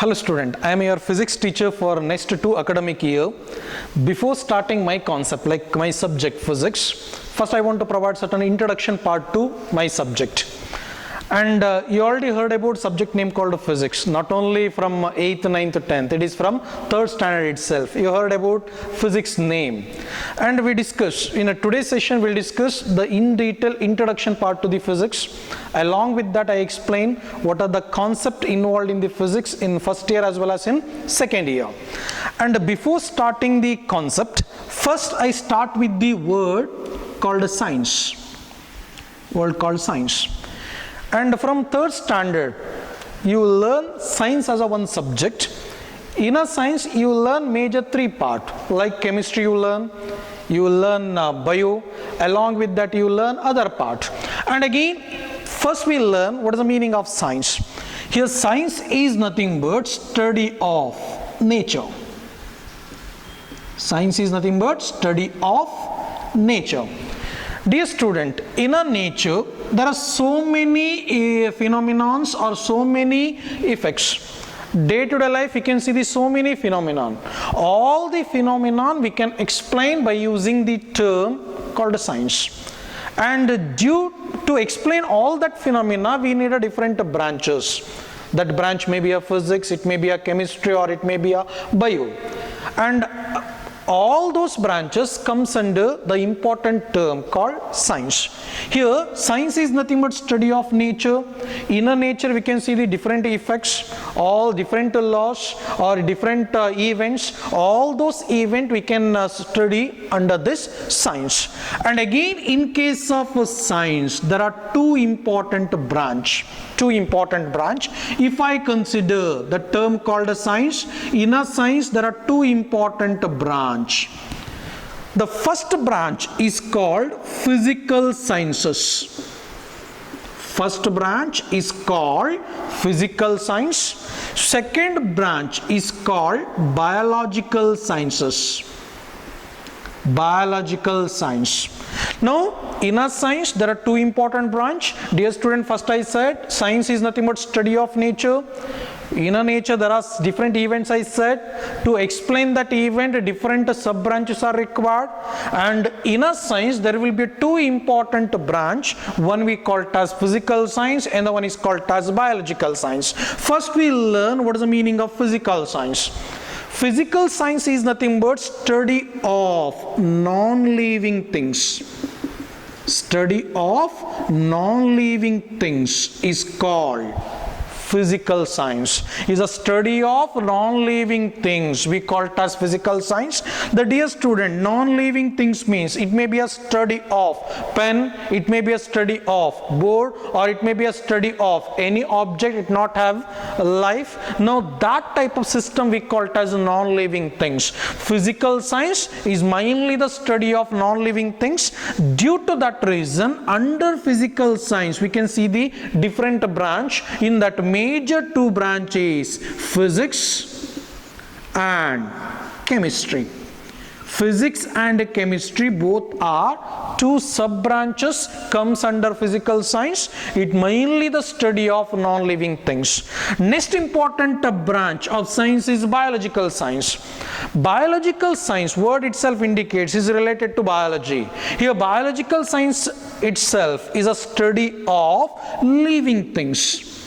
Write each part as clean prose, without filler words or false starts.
Hello student, I am your physics teacher for next 2 academic year. Before starting my concept, like my subject physics, first I want to provide certain introduction part to my subject. And you already heard about subject name called physics, not only from 8th, 9th, 10th, it is from 3rd standard itself. You heard about physics name. And we discuss, in today's session we'll discuss the in detail introduction part to the physics. Along with that I explain what are the concepts involved in the physics in first year as well as in second year. And before starting the concept, first I start with the word called science. Word called science. And from 3rd standard, you learn science as a one subject. In a science, you learn major 3 parts, like chemistry you learn bio, along with that you learn other parts. And again, first we learn what is the meaning of science. Here science is nothing but study of nature. Science is nothing but study of nature. Dear student, in a nature, there are so many phenomena or so many effects. Day-to-day life, you can see the so many phenomena. All the phenomena we can explain by using the term called science. And due to explain all that phenomena, we need a different branches. That branch may be a physics, it may be a chemistry, or it may be a bio. And all those branches comes under the important term called science. Here science is nothing but study of nature. In a nature we can see the different effects, all different laws or different events. All those events we can study under this science. And again, in case of science, there are two important branch. If I consider the term called science, in a science there are two important branch. The first branch is called physical sciences. First branch is called physical science. Second branch is called biological sciences. Biological science. Now, in a science, there are two important branch. Dear student, first I said, science is nothing but study of nature. In a nature, there are different events I said. To explain that event, different sub-branches are required. And in a science, there will be two important branch. One we call as physical science and the one is called as biological science. First, we learn what is the meaning of physical science. Physical science is nothing but study of non-living things. Study of non-living things is called physical science. Is a study of non-living things. We call it as physical science. The dear student, non-living things means it may be a study of pen, it may be a study of board, or it may be a study of any object it not have a life. Now that type of system we call it as non-living things. Physical science is mainly the study of non-living things. Due to that reason, under physical science we can see the different branch. In that major two branches, physics and chemistry. Physics and chemistry both are two sub-branches comes under physical science. It mainly the study of non-living things. Next important branch of science is biological science. Biological science, word itself indicates, is related to biology. Here biological science itself is a study of living things.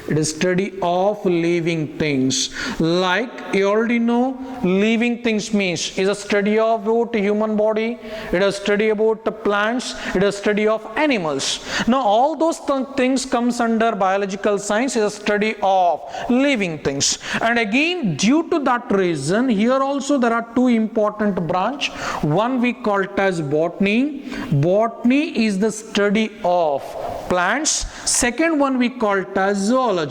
It is study of living things. Like you already know, living things means is a study about human body. It is a study about the plants. It is a study of animals. Now all those things comes under biological science, is a study of living things. And again, due to that reason, here also there are two important branch. One we call it as botany. Botany is the study of plants. Second one we call it as zoology.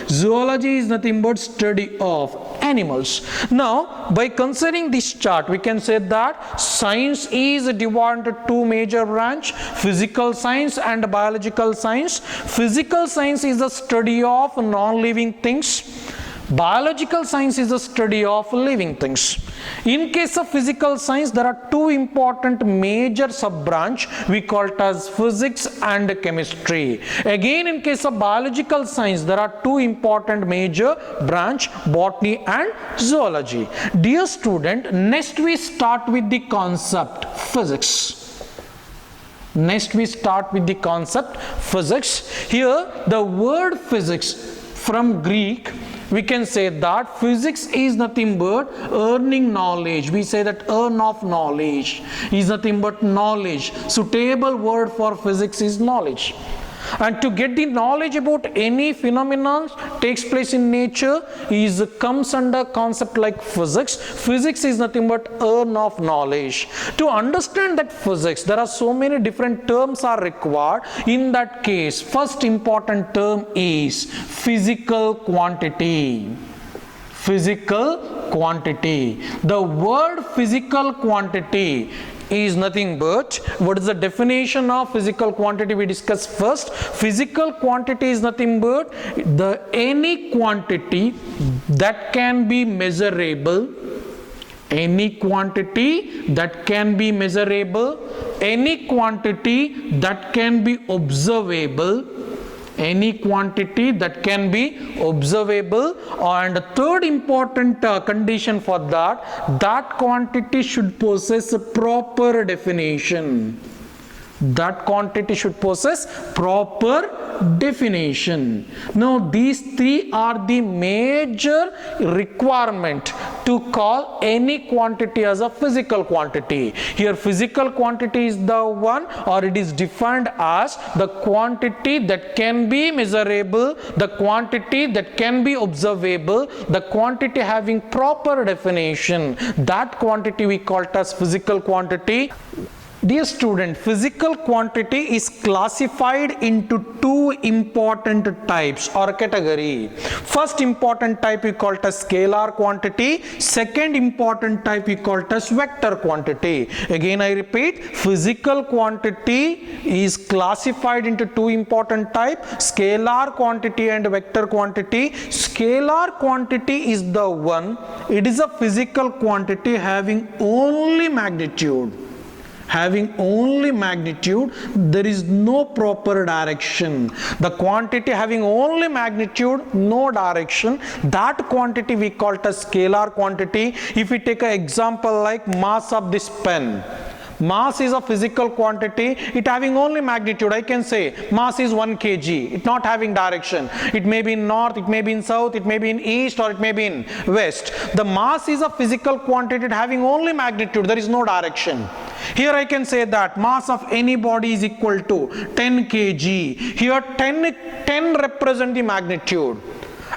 Zoology is nothing but study of animals. Now, by considering this chart, we can say that science is divided into two major branch, physical science and biological science. Physical science is the study of non-living things. Biological science is the study of living things. In case of physical science, there are two important major sub-branch. We call it as physics and chemistry. Again, in case of biological science, there are two important major branch, botany and zoology. Dear student, next we start with the concept physics. Next we start with the concept physics. Here the word physics from Greek, we can say that physics is nothing but earning knowledge. We say that earn of knowledge is nothing but knowledge. Suitable word for physics is knowledge. And to get the knowledge about any phenomenon takes place in nature comes under concept like physics. Physics is nothing but earn of knowledge. To understand that physics, there are so many different terms are required. In that case, first important term is physical quantity. Physical quantity. The word physical quantity is nothing but, what is the definition of physical quantity? We discuss first. Physical quantity is nothing but any quantity that can be measurable, any quantity that can be measurable, any quantity that can be observable, any quantity that can be observable, and third important condition for that quantity should possess a proper definition. That quantity should possess proper definition. Now these three are the major requirement to call any quantity as a physical quantity. Here physical quantity is the one, or it is defined as the quantity that can be measurable, the quantity that can be observable, the quantity having proper definition. That quantity we call it as physical quantity. Dear student, physical quantity is classified into two important types or category. First important type we call it as scalar quantity. Second important type we call it as vector quantity. Again I repeat, physical quantity is classified into two important types, scalar quantity and vector quantity. Scalar quantity is the one, it is a physical quantity having only magnitude. Having only magnitude, there is no proper direction. The quantity having only magnitude, no direction, that quantity we call it as scalar quantity. If we take an example like mass of this pen, mass is a physical quantity, it having only magnitude. I can say mass is 1 kg, it not having direction. It may be in north, it may be in south, it may be in east, or it may be in west. The mass is a physical quantity having only magnitude, there is no direction. Here I can say that mass of any body is equal to 10 kg. Here 10 represent the magnitude.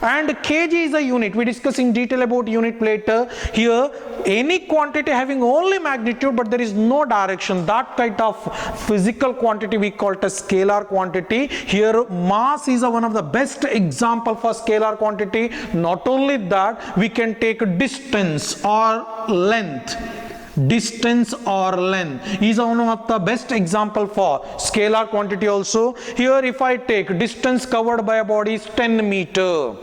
And kg is a unit. We discuss in detail about unit later. Here any quantity having only magnitude but there is no direction, that kind of physical quantity we call it a scalar quantity. Here mass is one of the best example for scalar quantity. Not only that, we can take distance or length. Distance or length is one of the best example for scalar quantity also. Here if I take distance covered by a body is 10 meter.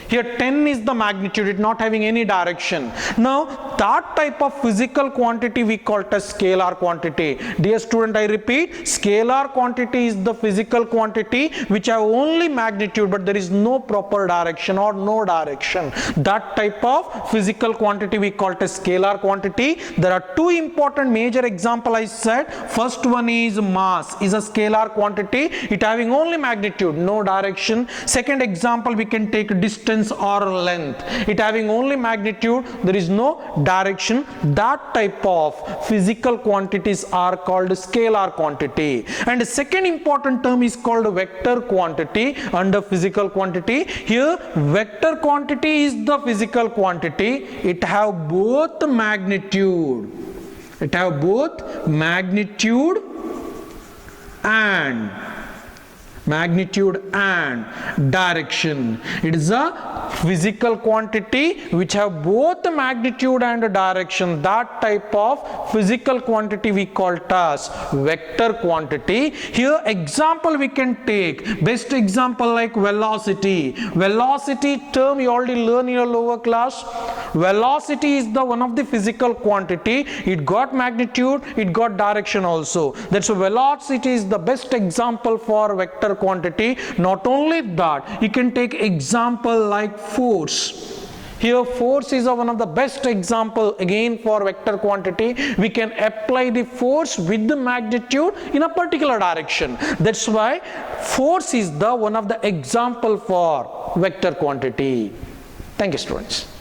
Here 10 is the magnitude, it not having any direction. Now that type of physical quantity we call it as scalar quantity. Dear student, I repeat, scalar quantity is the physical quantity which have only magnitude but there is no proper direction or no direction. That type of physical quantity we call it as scalar quantity. There are two important major example I said. First one is mass is a scalar quantity, it having only magnitude, no direction. Second example we can take distance or length, it having only magnitude, there is no direction. That type of physical quantities are called scalar quantity. And the second important term is called vector quantity under physical quantity. Here vector quantity is the physical quantity, it have both magnitude, it have both magnitude and direction. It is a physical quantity which have both the magnitude and the direction. That type of physical quantity we call as vector quantity. Here example we can take, best example like velocity. Velocity term you already learn in your lower class. Velocity is the one of the physical quantity. It got magnitude, it got direction also. That's why velocity is the best example for vector quantity. Not only that, you can take example like force. Here force is one of the best example again for vector quantity. We can apply the force with the magnitude in a particular direction. That's why force is the one of the example for vector quantity. Thank you, students.